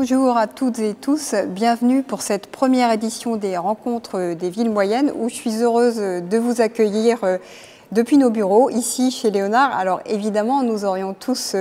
Bonjour à toutes et tous, bienvenue pour cette première édition des rencontres des villes moyennes où je suis heureuse de vous accueillir depuis nos bureaux ici chez Léonard. Alors évidemment, nous aurions tous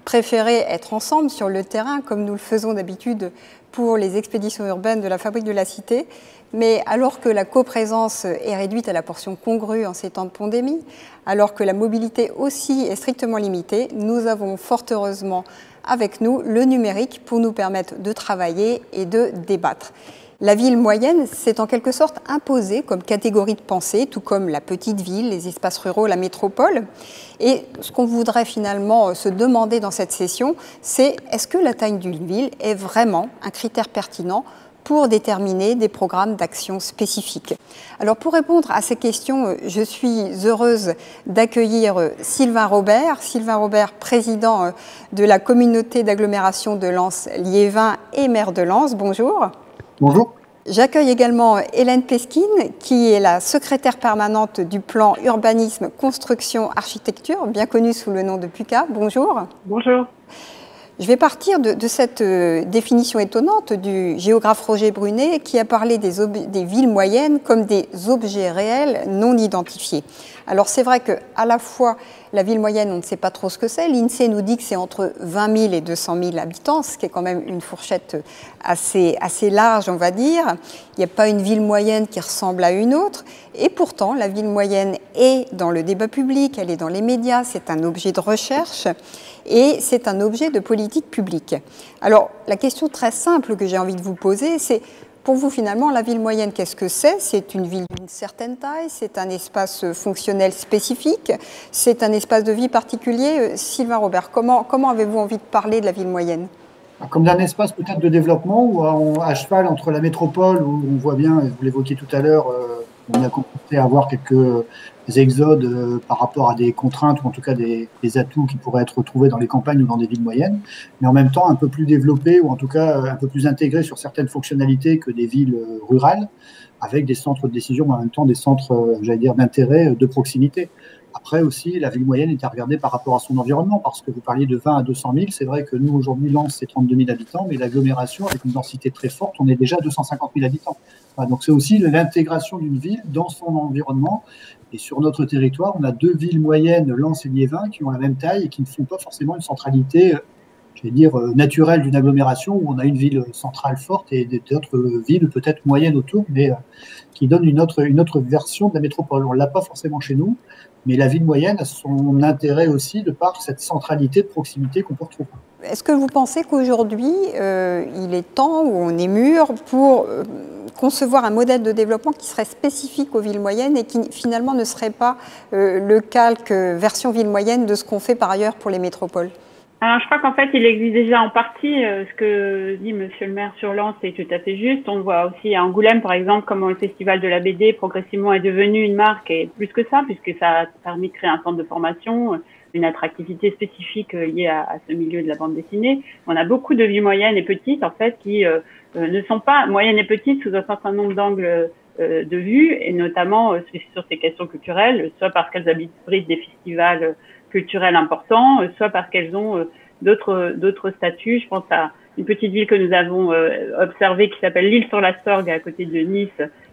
préféré être ensemble sur le terrain comme nous le faisons d'habitude pour les expéditions urbaines de la Fabrique de la Cité. Mais alors que la coprésence est réduite à la portion congrue en ces temps de pandémie, alors que la mobilité aussi est strictement limitée, nous avons fort heureusement avec nous le numérique pour nous permettre de travailler et de débattre. La ville moyenne s'est en quelque sorte imposée comme catégorie de pensée, tout comme la petite ville, les espaces ruraux, la métropole. Et ce qu'on voudrait finalement se demander dans cette session, c'est est-ce que la taille d'une ville est vraiment un critère pertinent pour déterminer des programmes d'action spécifiques. Alors pour répondre à ces questions, je suis heureuse d'accueillir Sylvain Robert. Sylvain Robert, président de la communauté d'agglomération de Lens-Liévin et maire de Lens. Bonjour. Bonjour. J'accueille également Hélène Pesquine, qui est la secrétaire permanente du plan urbanisme, construction, architecture, bien connue sous le nom de PUCA. Bonjour. Bonjour. Je vais partir de cette définition étonnante du géographe Roger Brunet qui a parlé des villes moyennes comme des objets réels non identifiés. Alors c'est vrai qu'à la fois la ville moyenne, on ne sait pas trop ce que c'est. L'INSEE nous dit que c'est entre 20 000 et 200 000 habitants, ce qui est quand même une fourchette assez large, on va dire. Il n'y a pas une ville moyenne qui ressemble à une autre. Et pourtant, la ville moyenne est dans le débat public, elle est dans les médias, c'est un objet de recherche et c'est un objet de politique publique. Alors, la question très simple que j'ai envie de vous poser, c'est pour vous, finalement, la ville moyenne, qu'est-ce que c'est? C'est une ville d'une certaine taille, c'est un espace fonctionnel spécifique, c'est un espace de vie particulier. Sylvain Robert, comment avez-vous envie de parler de la ville moyenne? Comme d'un espace peut-être de développement ou à cheval entre la métropole, où on voit bien, vous l'évoquiez tout à l'heure, on a commencé à avoir quelques exodes par rapport à des contraintes ou en tout cas des atouts qui pourraient être retrouvés dans les campagnes ou dans des villes moyennes, mais en même temps un peu plus développés ou en tout cas un peu plus intégrés sur certaines fonctionnalités que des villes rurales, avec des centres de décision, mais en même temps des centres, j'allais dire, d'intérêt de proximité. Après aussi, la ville moyenne est à regarder par rapport à son environnement, parce que vous parliez de 20 à 200 000. C'est vrai que nous, aujourd'hui, Lens, c'est 32 000 habitants, mais l'agglomération, avec une densité très forte, on est déjà à 250 000 habitants. Voilà, donc c'est aussi l'intégration d'une ville dans son environnement. Et sur notre territoire, on a deux villes moyennes, Lens et Liévin, qui ont la même taille et qui ne font pas forcément une centralité, je vais dire, naturelle d'une agglomération, où on a une ville centrale forte et d'autres villes peut-être moyennes autour, mais qui donnent une autre version de la métropole. On ne l'a pas forcément chez nous. Mais la ville moyenne a son intérêt aussi de par cette centralité de proximité qu'on peut retrouver. Est-ce que vous pensez qu'aujourd'hui, il est temps ou on est mûr pour concevoir un modèle de développement qui serait spécifique aux villes moyennes et qui finalement ne serait pas le calque version ville moyenne de ce qu'on fait par ailleurs pour les métropoles? Alors, je crois qu'en fait, il existe déjà en partie ce que dit Monsieur le maire sur Lens, c'est tout à fait juste. On voit aussi à Angoulême, par exemple, comment le festival de la BD progressivement est devenu une marque et plus que ça, puisque ça a permis de créer un centre de formation, une attractivité spécifique liée à ce milieu de la bande dessinée. On a beaucoup de villes moyennes et petites, en fait, qui ne sont pas moyennes et petites sous un certain nombre d'angles de vue, et notamment sur ces questions culturelles, soit parce qu'elles abritent des festivals culturels importants, soit parce qu'elles ont d'autres statuts. Je pense à une petite ville que nous avons observée qui s'appelle l'Île-sur-la-Sorgue à côté de Nice,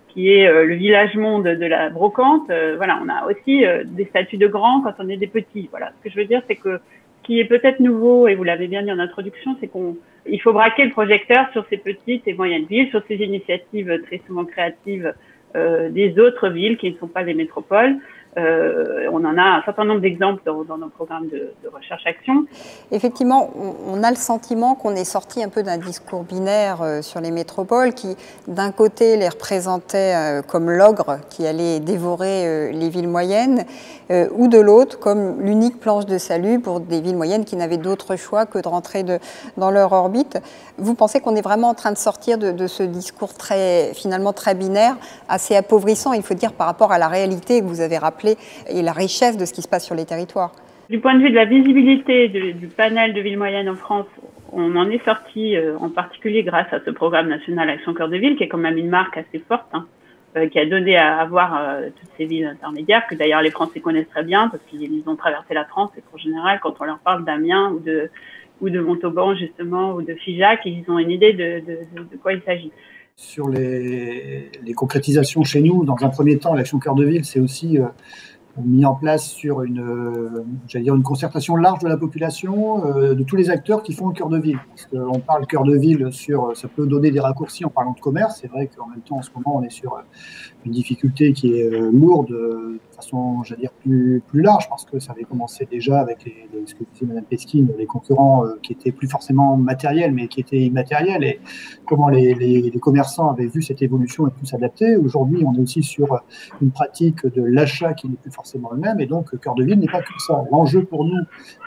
qui est le village monde de la brocante. Voilà, on a aussi des statuts de grands quand on est des petits. Voilà, ce que je veux dire, c'est que ce qui est peut-être nouveau, et vous l'avez bien dit en introduction, c'est qu'il faut braquer le projecteur sur ces petites et moyennes villes, sur ces initiatives très souvent créatives des autres villes qui ne sont pas des métropoles. On en a un certain nombre d'exemples dans nos programmes de recherche-action. Effectivement, on a le sentiment qu'on est sorti un peu d'un discours binaire sur les métropoles qui, d'un côté, les représentait comme l'ogre qui allait dévorer les villes moyennes, ou de l'autre, comme l'unique planche de salut pour des villes moyennes qui n'avaient d'autre choix que de rentrer dans leur orbite. Vous pensez qu'on est vraiment en train de sortir de ce discours finalement très binaire, assez appauvrissant, il faut dire, par rapport à la réalité que vous avez rappelée et la richesse de ce qui se passe sur les territoires? Du point de vue de la visibilité du panel de villes moyennes en France, on en est sorti en particulier grâce à ce programme national Action Cœur de Ville, qui est quand même une marque assez forte, qui a donné à voir toutes ces villes intermédiaires, que d'ailleurs les Français connaissent très bien, parce qu'ils ont traversé la France, et qu'en général, quand on leur parle d'Amiens ou ou de Montauban justement, ou de Figeac, ils ont une idée de quoi il s'agit. Sur les concrétisations chez nous, dans un premier temps, l'Action Cœur de Ville, c'est aussi mis en place sur une concertation large de la population, de tous les acteurs qui font le cœur de ville. Parce qu'on parle cœur de ville ça peut donner des raccourcis en parlant de commerce. C'est vrai qu'en même temps, en ce moment, on est sur une difficulté qui est lourde de façon, plus large, parce que ça avait commencé déjà avec ce que disait Mme Pesquine, les concurrents qui étaient plus forcément matériels, mais qui étaient immatériels, et comment les commerçants avaient vu cette évolution et pu s'adapter. Aujourd'hui, on est aussi sur une pratique de l'achat qui n'est plus forcément le même, et donc Cœur de Ville n'est pas que ça. L'enjeu pour nous,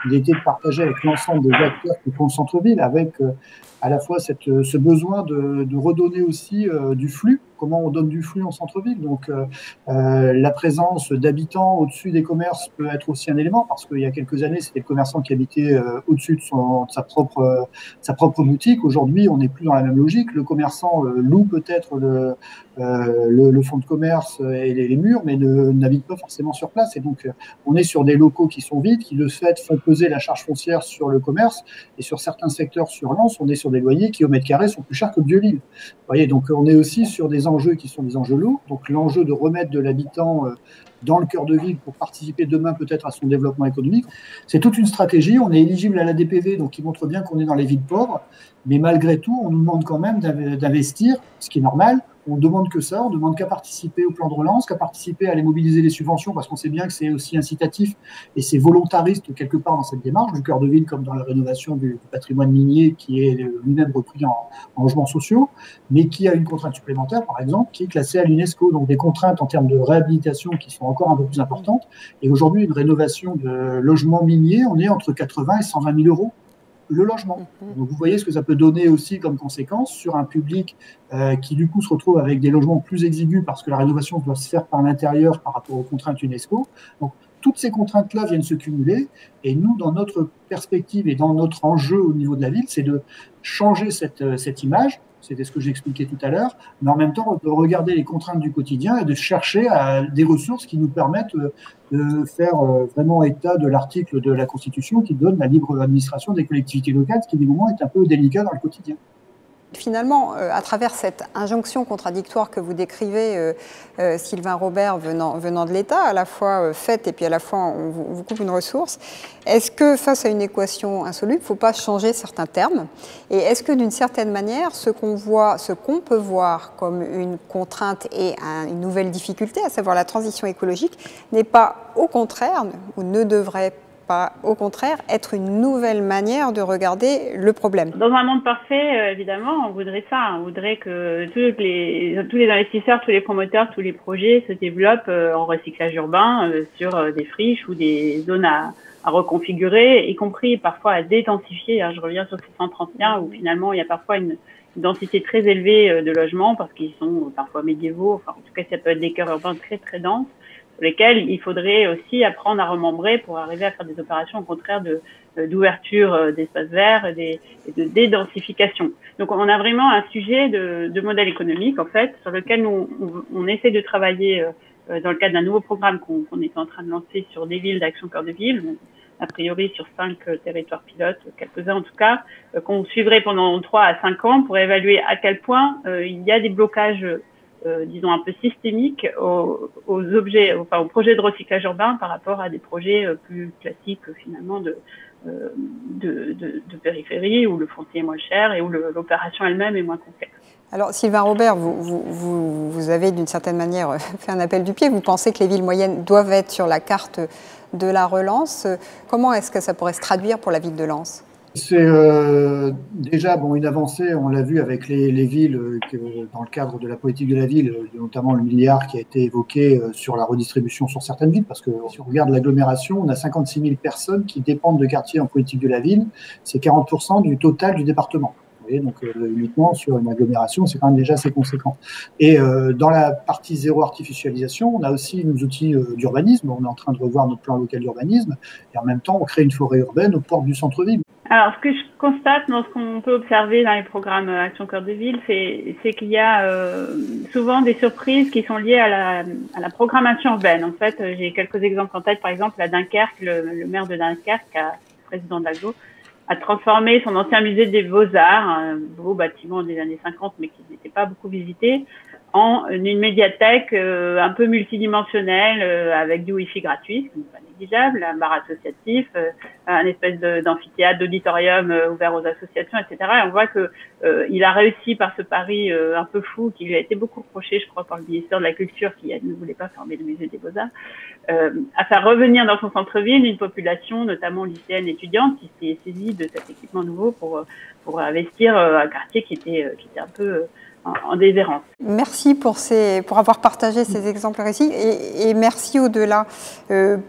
il était de partager avec l'ensemble des acteurs qui font le centre-ville, avec à la fois ce besoin de redonner aussi du flux. Comment on donne du flux en centre-ville. Donc, la présence d'habitants au-dessus des commerces peut être aussi un élément, parce qu'il y a quelques années, c'était le commerçant qui habitait au-dessus de sa propre boutique. Aujourd'hui, on n'est plus dans la même logique. Le commerçant loue peut-être le fonds de commerce et les murs, mais n'habite pas forcément sur place. Et donc, on est sur des locaux qui sont vides, qui de fait font peser la charge foncière sur le commerce, et sur certains secteurs sur Lens, on est sur des loyers qui au mètre carré sont plus chers que Vieux-Lille. Vous voyez, donc on est aussi sur des enjeux qui sont des enjeux lourds. Donc l'enjeu de remettre de l'habitant dans le cœur de ville pour participer demain peut-être à son développement économique, c'est toute une stratégie. On est éligible à la DPV, donc qui montre bien qu'on est dans les villes pauvres, mais malgré tout, on nous demande quand même d'investir, ce qui est normal. On ne demande que ça, on ne demande qu'à participer au plan de relance, qu'à participer à aller mobiliser les subventions, parce qu'on sait bien que c'est aussi incitatif et c'est volontariste quelque part dans cette démarche, du cœur de ville comme dans la rénovation du patrimoine minier qui est lui-même repris en logements sociaux, mais qui a une contrainte supplémentaire, par exemple, qui est classée à l'UNESCO. Donc des contraintes en termes de réhabilitation qui sont encore un peu plus importantes. Et aujourd'hui, une rénovation de logements miniers, on est entre 80 et 120 000 euros le logement. Donc vous voyez ce que ça peut donner aussi comme conséquence sur un public qui du coup se retrouve avec des logements plus exigus parce que la rénovation doit se faire par l'intérieur par rapport aux contraintes UNESCO. Donc toutes ces contraintes-là viennent se cumuler, et nous, dans notre perspective et dans notre enjeu au niveau de la ville, c'est de changer cette image. C'était ce que j'expliquais tout à l'heure, mais en même temps, de regarder les contraintes du quotidien et de chercher des ressources qui nous permettent de faire vraiment état de l'article de la Constitution qui donne la libre administration des collectivités locales, ce qui, du moment, est un peu délicat dans le quotidien. Finalement, à travers cette injonction contradictoire que vous décrivez, Sylvain Robert, venant de l'État, à la fois faite et puis à la fois on vous coupe une ressource, est-ce que face à une équation insoluble, il ne faut pas changer certains termes? Et est-ce que d'une certaine manière, ce qu'on peut voir comme une contrainte et une nouvelle difficulté, à savoir la transition écologique, n'est pas au contraire, ou ne devrait pas, au contraire, être une nouvelle manière de regarder le problème? Dans un monde parfait, évidemment, on voudrait ça. On voudrait que tous les investisseurs, tous les promoteurs, tous les projets se développent en recyclage urbain sur des friches ou des zones à reconfigurer, y compris parfois à dédensifier. Je reviens sur ces 131 où finalement il y a parfois une densité très élevée de logements parce qu'ils sont parfois médiévaux. Enfin, en tout cas, ça peut être des cœurs urbains très très denses, lesquels il faudrait aussi apprendre à remembrer pour arriver à faire des opérations au contraire d'ouverture d'espaces verts et de dédensification. Donc on a vraiment un sujet de modèle économique en fait sur lequel on essaie de travailler dans le cadre d'un nouveau programme qu'on est en train de lancer sur des villes d'Action Cœur de Ville, a priori sur 5 territoires pilotes, quelques-uns en tout cas, qu'on suivrait pendant 3 à 5 ans pour évaluer à quel point il y a des blocages disons un peu systémique aux projets de recyclage urbain par rapport à des projets plus classiques finalement de périphérie où le foncier est moins cher et où l'opération elle-même est moins complexe. Alors Sylvain Robert, vous avez d'une certaine manière fait un appel du pied. Vous pensez que les villes moyennes doivent être sur la carte de la relance. Comment est-ce que ça pourrait se traduire pour la ville de Lens ? C'est déjà une avancée, on l'a vu avec les villes dans le cadre de la politique de la ville, notamment le milliard qui a été évoqué sur la redistribution sur certaines villes, parce que si on regarde l'agglomération, on a 56 000 personnes qui dépendent de quartiers en politique de la ville, c'est 40% du total du département. Vous voyez, donc uniquement sur une agglomération, c'est quand même déjà assez conséquent. Et dans la partie zéro artificialisation, on a aussi nos outils d'urbanisme, on est en train de revoir notre plan local d'urbanisme, et en même temps, on crée une forêt urbaine aux portes du centre-ville. Alors, ce que je constate dans ce qu'on peut observer dans les programmes Action Cœur de Ville, c'est qu'il y a souvent des surprises qui sont liées à la programmation urbaine. En fait, j'ai quelques exemples en tête. Par exemple, à Dunkerque, le maire de Dunkerque, président de l'AGO, a transformé son ancien musée des Beaux-Arts, un beau bâtiment des années 50, mais qui n'était pas beaucoup visité, en une médiathèque un peu multidimensionnelle, avec du Wi-Fi gratuit, ce qui n'est pas négligeable, un bar associatif, un espèce d'amphithéâtre, d'auditorium ouvert aux associations, etc. Et on voit que il a réussi par ce pari un peu fou, qui lui a été beaucoup reproché, je crois, par le ministère de la Culture, qui ne voulait pas fermer le musée des Beaux-Arts, à faire revenir dans son centre-ville une population, notamment lycéenne étudiante, qui s'est saisie de cet équipement nouveau pour investir un quartier qui était un peu en déshérence. Merci pour avoir partagé ces exemples récits et merci au-delà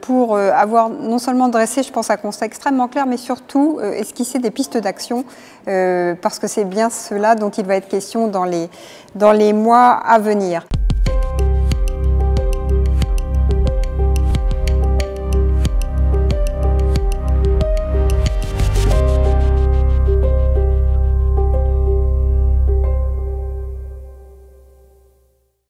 pour avoir non seulement dressé, je pense, un constat extrêmement clair, mais surtout esquissé des pistes d'action parce que c'est bien cela dont il va être question dans les mois à venir.